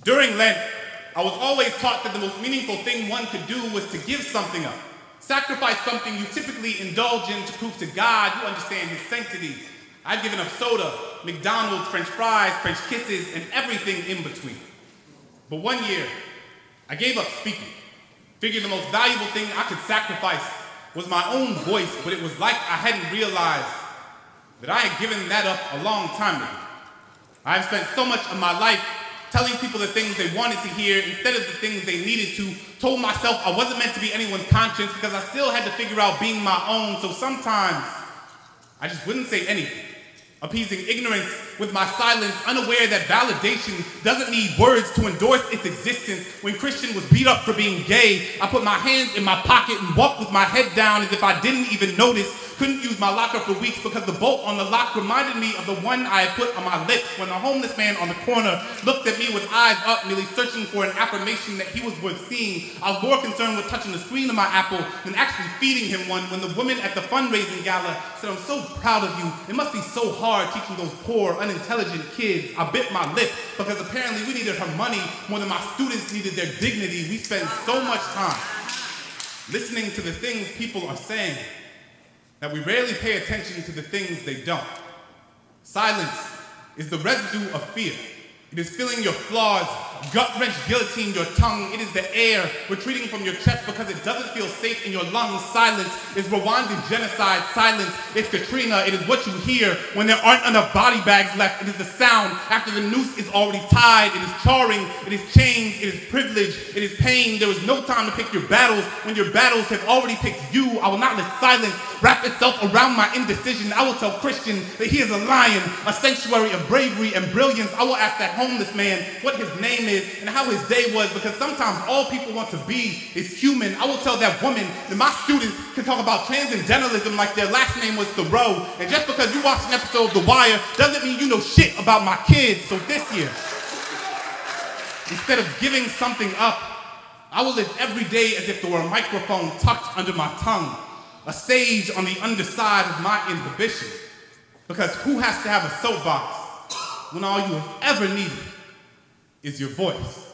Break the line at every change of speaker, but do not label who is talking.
During Lent, I was always taught that the most meaningful thing one could do was to give something up. Sacrifice something you typically indulge in to prove to God you understand His sanctity. I've given up soda, McDonald's, French fries, French kisses, and everything in between. But one year, I gave up speaking. Figured the most valuable thing I could sacrifice was my own voice, but it was like I hadn't realized that I had given that up a long time ago. I've spent so much of my life telling people the things they wanted to hear instead of the things they needed to, told myself I wasn't meant to be anyone's conscience because I still had to figure out being my own, so sometimes I just wouldn't say anything, appeasing ignorance with my silence, unaware that validation doesn't need words to endorse its existence. When Christian was beat up for being gay, I put my hands in my pocket and walked with my head down as if I didn't even notice. Couldn't use my locker for weeks because the bolt on the lock reminded me of the one I had put on my lips when a homeless man on the corner looked at me with eyes up, merely searching for an affirmation that he was worth seeing. I was more concerned with touching the screen of my Apple than actually feeding him one when the woman at the fundraising gala said, "I'm so proud of you. It must be so hard teaching those poor, unintelligent kids." I bit my lip because apparently we needed her money more than my students needed their dignity. We spend so much time listening to the things people are saying that we rarely pay attention to the things they don't. Silence is the residue of fear. It is filling your flaws, gut-wrench guillotine your tongue. It is the air retreating from your chest because it doesn't feel safe in your lungs. Silence is Rwandan genocide. Silence is Katrina. It is what you hear when there aren't enough body bags left. It is the sound after the noose is already tied. It is charring. It is chains. It is privilege. It is pain. There is no time to pick your battles when your battles have already picked you. I will not let silence wrap itself around my indecision. I will tell Christian that he is a lion, a sanctuary of bravery and brilliance. I will ask that homeless man what his name is and how his day was, because sometimes all people want to be is human. I will tell that woman that my students can talk about transcendentalism like their last name was Thoreau, and just because you watch an episode of The Wire doesn't mean you know shit about my kids. So this year, instead of giving something up, I will live every day as if there were a microphone tucked under my tongue, a stage on the underside of my inhibition. Because who has to have a soapbox when all you have ever needed is your voice?